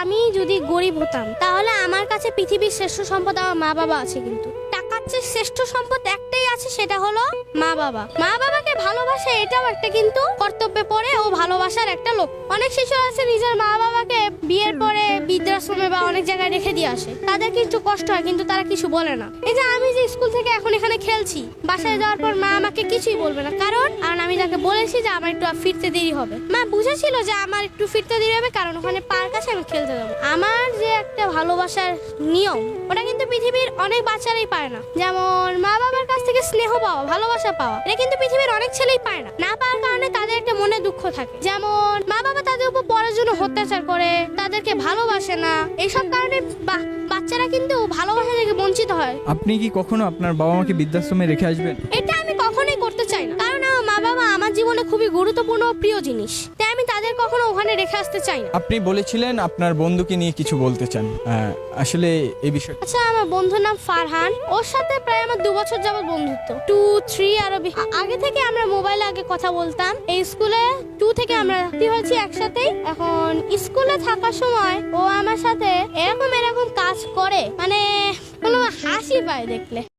আমি যদি গরিব হতাম তাহলে আমার কাছে পৃথিবীর শ্রেষ্ঠ সম্পদ আমার মা বাবা আছে। কিন্তু টাকার চেয়ে শ্রেষ্ঠ সম্পদ একটাই আছে, সেটা হলো মা বাবা। মা বাবাকে ভালোবাসা এটাও একটা কিন্তু কর্তব্যে পড়ে ও ভালোবাসার একটা লোক। অনেক শিশু আছে নিজের মা বাবাকে বিয়ের পরে বৃদ্ধাশ্রমে বা অনেক জায়গায় রেখে দিয়ে আসে, তাদের কিছু কষ্ট হয় কিন্তু তারা কিছু বলে না। এই যে আমি যে স্কুল থেকে এখন এখানে খেলছি, বাসায় যাওয়ার পর মা আমাকে কিছুই বলবে না, কারণ আমি তাকে বলেছি যে আমার একটু ফিরতে দেরি হবে। মা বুঝেছিল যে আমার একটু ফিরতে দেরি হবে, কারণ ওখানে পার্ক আছে, আমি খেলতে যাবো। আমার যে একটা ভালোবাসার নিয়ম, ওটা কিন্তু পৃথিবীর অনেক বাচ্চারাই পায় না। যেমন মা বাবার কাছ থেকে স্নেহ পাওয়া, ভালোবাসা পাওয়া, এটা কিন্তু পৃথিবীর অনেক ছেলেই পায় না। না পাওয়ার কারণে তাদের একটা মনে দুঃখ থাকে। যেমন মা বাবা তাদের উপর পড়ার জন্য অত্যাচার করে, তাদেরকে ভালোবাসে না, এইসব কারণে বাচ্চারা কিন্তু ভালোবাসা থেকে বঞ্চিত হয়। আপনি কি কখনো আপনার বাবা মাকে বৃদ্ধাশ্রমে রেখে আসবেন? এটা আমি কখনোই করতে চাই না, কারণ আমার মা বাবা আমার জীবনে খুবই গুরুত্বপূর্ণ ও প্রিয় জিনিস, তাই আমি তাদের কখনো ওখানে রেখে আসতে চাই না। আপনি বলেছিলেন আপনার বন্ধুকে নিয়ে কিছু বলতে চান, আসলে এই বিষয়ে। আচ্ছা, আমার বন্ধুর নাম ফারহান, ওর সাথে প্রায় আমার 2 বছর যাবত বন্ধুত্ব, 2, 3 আরো আগে থেকে আমরা মোবাইলে আগে কথা বলতাম। এই স্কুলে 2 থেকে আমরা ভর্তি হয়েছি একসাথেই। এখন স্কুলে থাকার সময় ও আমার সাথে এরকম কাজ করে, মানে কোনো হাসি পায় দেখলে।